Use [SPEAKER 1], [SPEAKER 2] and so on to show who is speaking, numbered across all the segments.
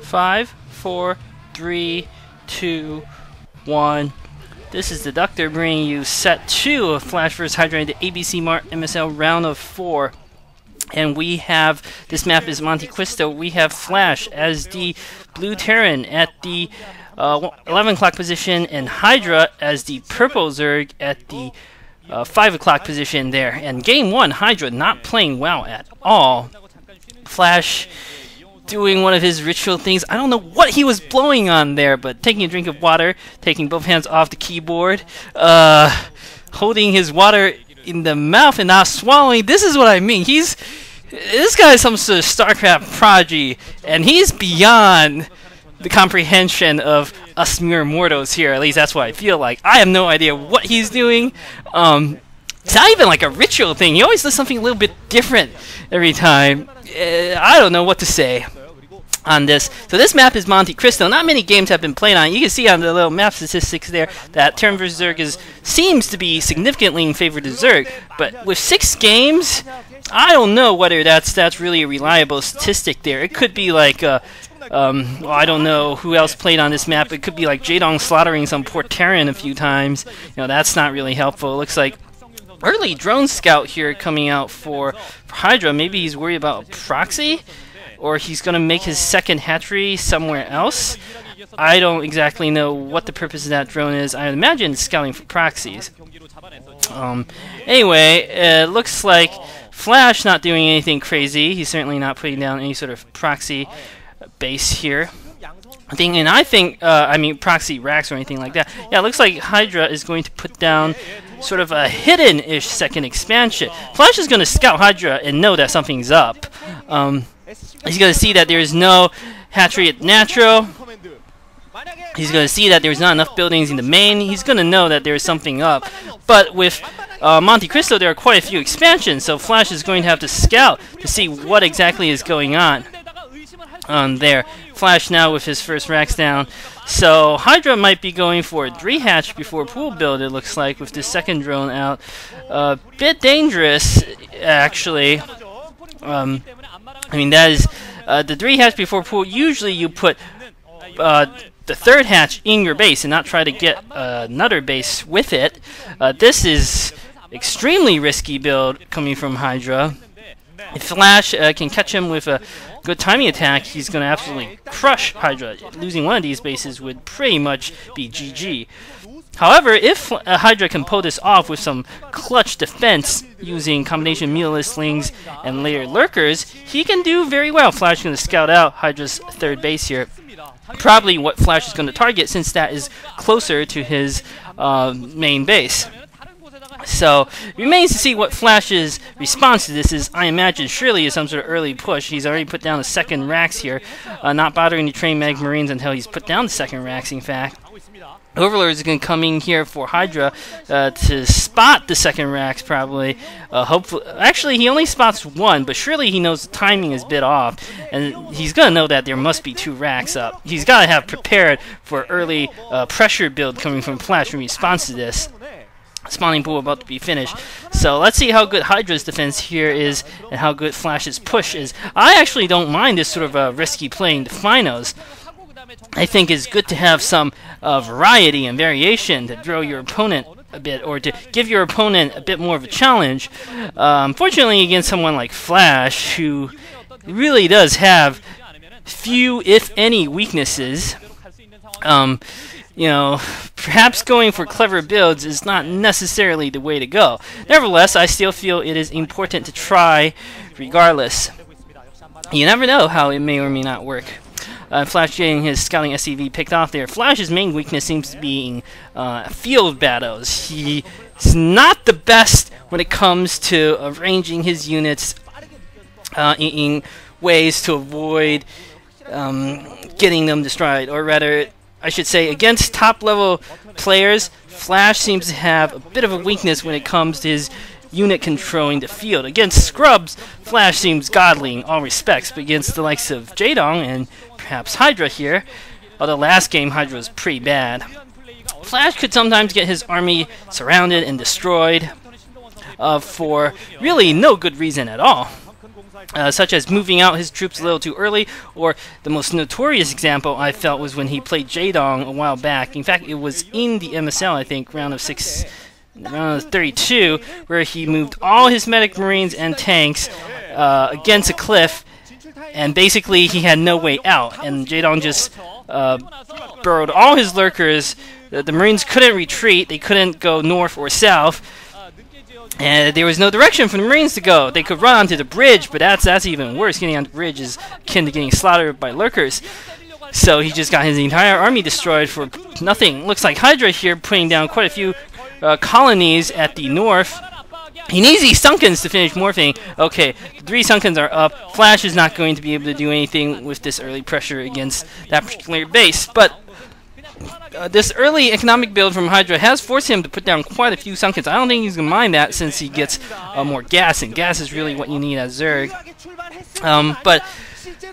[SPEAKER 1] 5, 4, 3, 2, 1. This is Deducter bringing you set 2 of Flash vs. Hydra the ABCMart MSL round of 4. And we have, this map is Monte Cristo, we have Flash as the blue Terran at the 11 o'clock position, and Hydra as the purple Zerg at the 5 o'clock position there. And game 1, Hydra not playing well at all. Flash doing one of his ritual things. I don't know what he was blowing on there, but taking a drink of water, taking both hands off the keyboard, holding his water in the mouth and not swallowing. This is what I mean. This guy is some sort of StarCraft prodigy, and he's beyond the comprehension of us mere mortals here. At least that's what I feel like. I have no idea what he's doing. It's not even like a ritual thing. He always does something a little bit different every time. I don't know what to say on this. So this map is Monte Cristo. Not many games have been played on it. You can see on the little map statistics there that Terran vs. Zerg seems to be significantly in favor of Zerg. But with 6 games, I don't know whether that's really a reliable statistic there. It could be like, well, I don't know who else played on this map. It could be like Jaedong slaughtering some poor Terran a few times. You know, that's not really helpful. It looks like early drone scout here coming out for Hydra. Maybe he's worried about a proxy, or he's going to make his second hatchery somewhere else. I don't exactly know what the purpose of that drone is. I imagine it's scouting for proxies. Anyway, it looks like Flash not doing anything crazy. He's certainly not putting down any sort of proxy base here. I mean proxy racks or anything like that. Yeah, it looks like Hydra is going to put down sort of a hidden-ish second expansion. Flash is going to scout Hydra and know that something's up. He's going to see that there is no hatchery at natural. He's going to see that there's not enough buildings in the main. He's going to know that there is something up. But with Monte Cristo, there are quite a few expansions, so Flash is going to have to scout to see what exactly is going on there. Flash now with his first racks down. So Hydra might be going for a 3 hatch before pool build, it looks like, with this second drone out. Bit dangerous, actually. I mean, that is the 3 hatch before pool. Usually you put the 3rd hatch in your base and not try to get another base with it. This is extremely risky build coming from Hydra. If Flash can catch him with a good timing attack, he's going to absolutely crush Hydra. Losing one of these bases would pretty much be GG. However, if Hydra can pull this off with some clutch defense using combination Mutalisk Slings and later Lurkers, he can do very well. Flash is going to scout out Hydra's 3rd base here. Probably what Flash is going to target, since that is closer to his main base. So, it remains to see what Flash's response to this is. I imagine surely is some sort of early push. He's already put down the 2nd racks here, not bothering to train Mag Marines until he's put down the 2nd racks, in fact. Overlord is going to come in here for Hydra to spot the 2nd racks, probably. Hopefully, actually, he only spots 1, but surely he knows the timing is a bit off, and he's going to know that there must be 2 racks up. He's got to have prepared for early pressure build coming from Flash in response to this. Spawning pool about to be finished. So let's see how good Hydra's defense here is and how good Flash's push is. I actually don't mind this sort of risky playing the Finos. I think it's good to have some variety and variation to throw your opponent a bit, or to give your opponent a bit more of a challenge. Unfortunately, against someone like Flash, who really does have few, if any, weaknesses, you know, perhaps going for clever builds is not necessarily the way to go. Nevertheless, I still feel it is important to try regardless. You never know how it may or may not work. Flash getting his scouting SCV picked off there. Flash's main weakness seems to be field battles. He's not the best when it comes to arranging his units in ways to avoid getting them destroyed, or rather, I should say, against top-level players, Flash seems to have a bit of a weakness when it comes to his unit controlling the field. Against scrubs, Flash seems godly in all respects, but against the likes of Jaedong and perhaps Hydra here, although last game Hydra was pretty bad, Flash could sometimes get his army surrounded and destroyed for really no good reason at all. such as moving out his troops a little too early, or the most notorious example I felt was when he played Jaedong a while back. In fact, it was in the MSL, I think, round of 32, where he moved all his medic marines and tanks against a cliff, and basically he had no way out, and Jaedong just burrowed all his lurkers. The marines couldn't retreat, they couldn't go north or south, and there was no direction for the marines to go. They could run onto the bridge, but that's even worse. Getting on the bridge is akin to getting slaughtered by lurkers. So he just got his entire army destroyed for nothing. Looks like Hydra here putting down quite a few colonies at the north. He needs these Sunkens to finish morphing. Okay, the 3 Sunkens are up. Flash is not going to be able to do anything with this early pressure against that particular base, but this early economic build from Hydra has forced him to put down quite a few Sunkens. I don't think he's going to mind that since he gets more gas, and gas is really what you need as Zerg.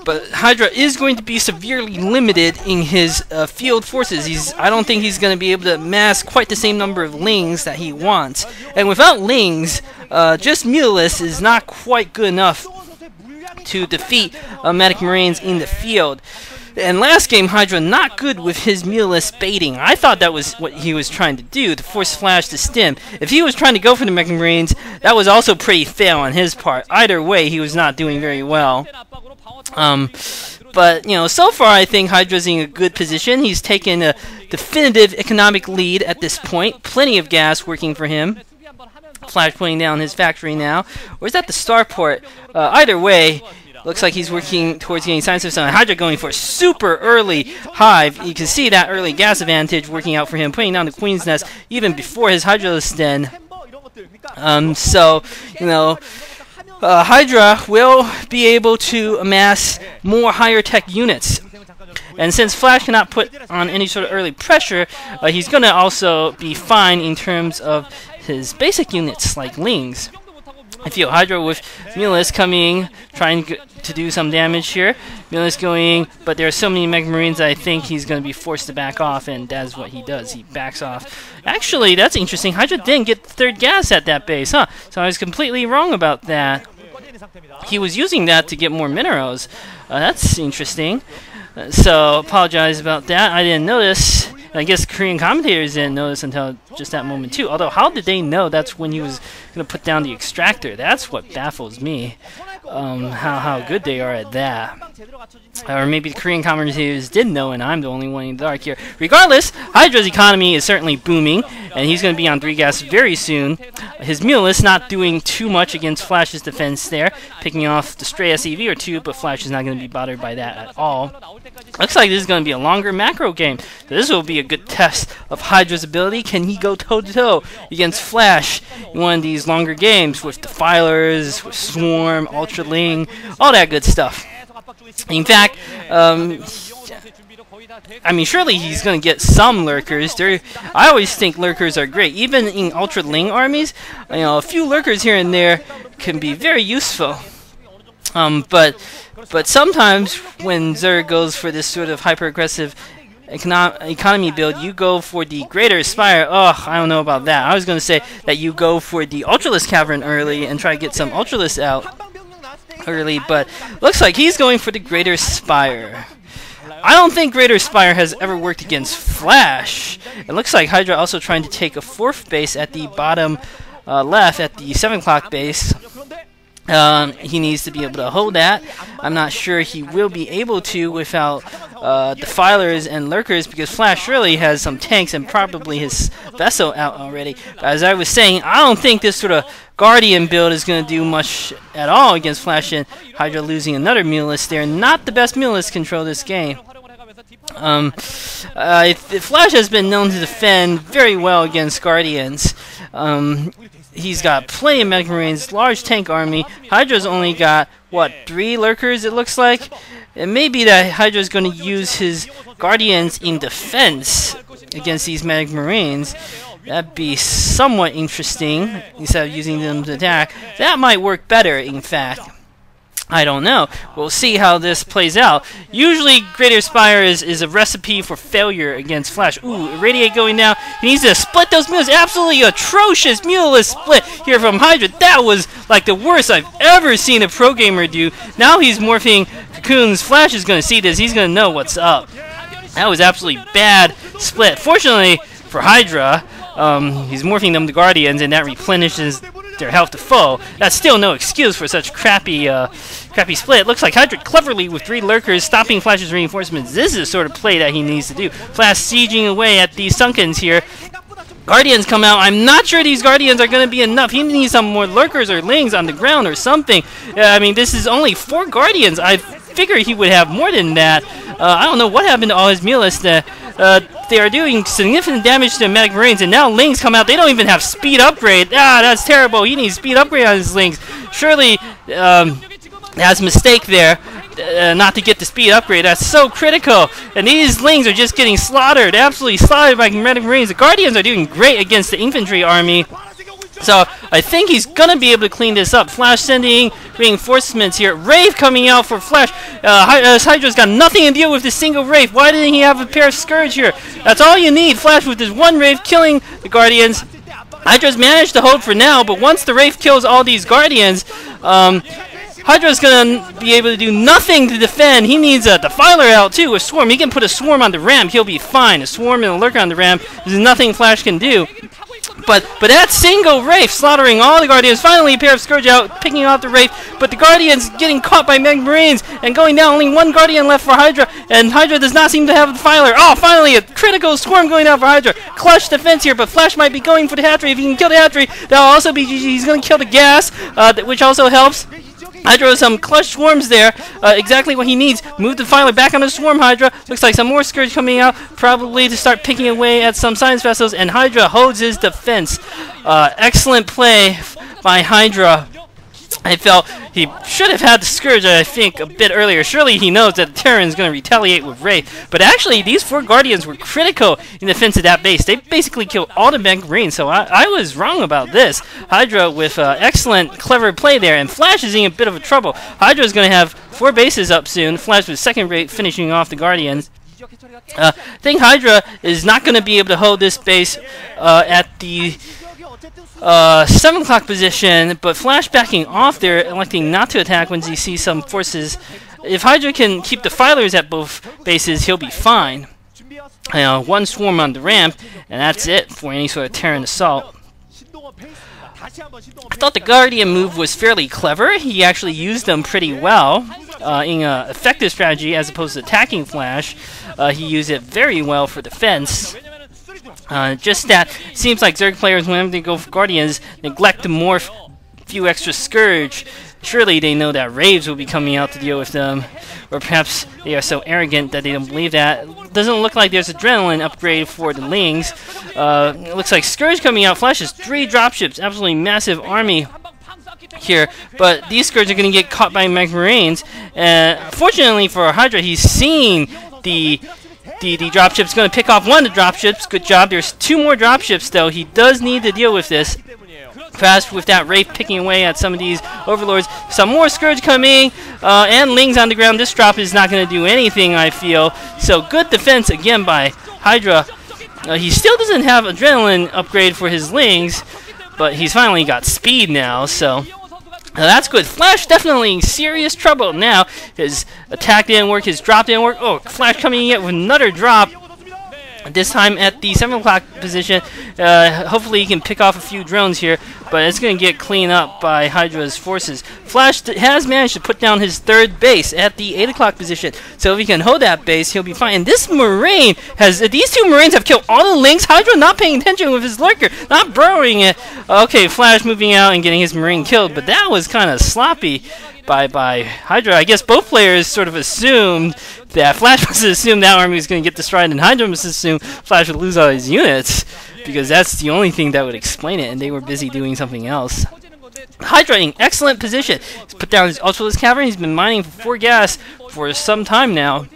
[SPEAKER 1] But Hydra is going to be severely limited in his field forces. I don't think he's going to be able to mass quite the same number of Lings that he wants. And without Lings, just Mutalists is not quite good enough to defeat medic marines in the field. And last game, Hydra not good with his Mutalisk baiting. I thought that was what he was trying to do, to force Flash to stim. If he was trying to go for the Mech Marines, that was also pretty fail on his part. Either way, he was not doing very well. But, you know, so far I think Hydra's in a good position. He's taken a definitive economic lead at this point. Plenty of gas working for him. Flash putting down his factory now. Or is that the starport? Either way, looks like he's working towards getting science of sun. Hydra going for a super early hive. You can see that early gas advantage working out for him, putting down the Queen's Nest even before his Hydralisk Den. So, you know, Hydra will be able to amass more higher tech units. And since Flash cannot put on any sort of early pressure, he's going to also be fine in terms of his basic units like Lings. I feel Hydra with Mutalisk coming, trying to do some damage here. Mutalisk going, but there are so many Mech Marines that I think he's going to be forced to back off, and that's what he does. He backs off. Actually, that's interesting. Hydra didn't get the 3rd gas at that base, huh? So I was completely wrong about that. He was using that to get more minerals. That's interesting. So, apologize about that. I didn't notice. I guess Korean commentators didn't notice until just that moment too. Although, how did they know that's when he was going to put down the extractor? That's what baffles me. How good they are at that. Or maybe the Korean commentators did know and I'm the only one in the dark here. Regardless, Hydra's economy is certainly booming, and he's going to be on 3 gas very soon. His Mutalisk not doing too much against Flash's defense there, picking off the stray SEV or 2, but Flash is not going to be bothered by that at all. Looks like this is going to be a longer macro game. So this will be a good test of Hydra's ability. Can he go toe-to-toe against Flash in one of these longer games with Defilers, with Swarm, Ultra Ling, all that good stuff. In fact, I mean, surely he's going to get some Lurkers. I always think Lurkers are great. Even in Ultra Ling armies, you know, a few Lurkers here and there can be very useful. But sometimes when Zerg goes for this sort of hyper-aggressive economy build, you go for the Greater Spire. Ugh, I don't know about that. I was going to say that you go for the Ultralisk Cavern early and try to get some Ultralisk out early, but looks like he's going for the Greater Spire. I don't think Greater Spire has ever worked against Flash. It looks like Hydra also trying to take a 4th base at the bottom left at the 7 o'clock base. He needs to be able to hold that. I'm not sure he will be able to without Defilers and Lurkers, because Flash really has some tanks and probably his vessel out already. But as I was saying, I don't think this sort of Guardian build is going to do much at all against Flash, and Hydra losing another Mutalisk there. Not the best Mutalisk control this game. Flash has been known to defend very well against Guardians. He's got plenty of Mech Marines, large tank army. Hydra's only got, what, 3 Lurkers it looks like? It may be that Hydra's going to use his Guardians in defense against these Mech Marines. That'd be somewhat interesting, instead of using them to attack. That might work better, in fact. I don't know. We'll see how this plays out. Usually, Greater Spire is a recipe for failure against Flash. Ooh, Irradiate going down. He needs to split those mules. Absolutely atrocious muleless split here from Hydra. That was like the worst I've ever seen a pro gamer do. Now he's morphing Cocoons. Flash is going to see this. He's going to know what's up. That was absolutely bad split. Fortunately for Hydra, he's morphing them to Guardians, and that replenishes their health to full. That's still no excuse for such crappy split. Looks like Hydra cleverly with 3 lurkers stopping Flash's reinforcements. This is the sort of play that he needs to do. Flash sieging away at these Sunkens here. Guardians come out. I'm not sure these Guardians are going to be enough. He needs some more lurkers or lings on the ground or something. I mean, this is only 4 Guardians. I figure he would have more than that. I don't know what happened to all his Mulists. They are doing significant damage to Medic Marines, and now Lings come out. They don't even have speed upgrade. Ah, that's terrible. He needs speed upgrade on his Lings. Surely, that's a mistake there. Not to get the speed upgrade. That's so critical. And these Lings are just getting slaughtered. Absolutely slaughtered by Medic Marines. The Guardians are doing great against the infantry army. So I think he's going to be able to clean this up. Flash sending reinforcements here. Wraith coming out for Flash. Hydra's got nothing to deal with this single Wraith. Why didn't he have a pair of Scourge here? That's all you need. Flash with this one Wraith killing the Guardians. Hydra's managed to hold for now, but once the Wraith kills all these Guardians, Hydra's going to be able to do nothing to defend. He needs a Defiler out too, a Swarm. He can put a Swarm on the ramp. He'll be fine. A Swarm and a Lurker on the ramp. There's nothing Flash can do. But that single Wraith slaughtering all the Guardians. Finally a pair of Scourge out, picking off the Wraith. But the Guardians getting caught by Meg Marines and going down. Only 1 Guardian left for Hydra. And Hydra does not seem to have a Defiler. Oh, finally a critical Swarm going down for Hydra. Clutch defense here, but Flash might be going for the Hatchery. If he can kill the Hatchery, that'll also be GG. He's going to kill the gas, which also helps. Hydra with some clutch swarms there, exactly what he needs. Move the Defiler back on the Swarm Hydra. Looks like some more Scourge coming out, probably to start picking away at some Science Vessels, and Hydra holds his defense. Excellent play by Hydra. I felt he should have had the Scourge, I think, a bit earlier. Surely he knows that the Terran is going to retaliate with Wraith. But actually, these 4 Guardians were critical in defense of that base. They basically killed all the Meg Marines, so I was wrong about this. Hydra with excellent, clever play there, and Flash is in a bit of a trouble. Hydra is going to have 4 bases up soon. Flash with 2nd rate finishing off the Guardians. I think Hydra is not going to be able to hold this base at the 7 o'clock position, but Flash backing off there, electing not to attack when he sees some forces. If Hydra can keep the Defilers at both bases, he'll be fine. 1 Swarm on the ramp, and that's it for any sort of Terran assault. I thought the Guardian move was fairly clever. He actually used them pretty well in an effective strategy as opposed to attacking Flash. He used it very well for defense. Just that it seems like Zerg players, whenever they go for Guardians, neglect to morph a few extra Scourge. Surely they know that Raves will be coming out to deal with them. Or perhaps they are so arrogant that they don't believe that. Doesn't look like there's Adrenaline upgrade for the Lings. It looks like Scourge coming out. Flash has 3 dropships. Absolutely massive army here. But these Scourge are going to get caught by Meg Marines. Fortunately for Hydra, he's seen the dropship's going to pick off 1 of the dropships. Good job. There's 2 more dropships, though. He does need to deal with this. Fast with that Wraith picking away at some of these Overlords. Some more Scourge coming, and Lings on the ground. This drop is not going to do anything, I feel. So good defense again by Hydra. He still doesn't have Adrenaline upgrade for his Lings, but he's finally got speed now, so that's good. Flash definitely in serious trouble now. His attack didn't work, his drop didn't work. Oh, Flash coming in with another drop. This time at the 7 o'clock position. Hopefully he can pick off a few drones here, but it's going to get cleaned up by Hydra's forces. Flash has managed to put down his 3rd base at the 8 o'clock position, so if he can hold that base, he'll be fine. And this Marine has, these 2 Marines have killed all the Lings. Hydra not paying attention with his Lurker, not burrowing it. Okay, Flash moving out and getting his Marine killed, but that was kind of sloppy by Hydra. I guess both players sort of assumed that Flash must assume that army was going to get destroyed, and Hydra must assume Flash would lose all his units, because that's the only thing that would explain it, and they were busy doing something else. Hydra in excellent position. He's put down his Ultralisk Cavern. He's been mining for gas for some time now,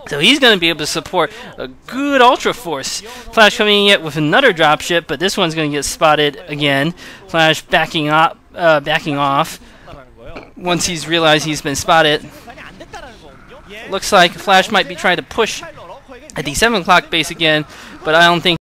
[SPEAKER 1] so he's going to be able to support a good Ultra Force. Flash coming in with another dropship, but this one's going to get spotted again. Flash backing off. once he's realized he's been spotted. Looks like Flash might be trying to push at the 7 o'clock base again, but I don't think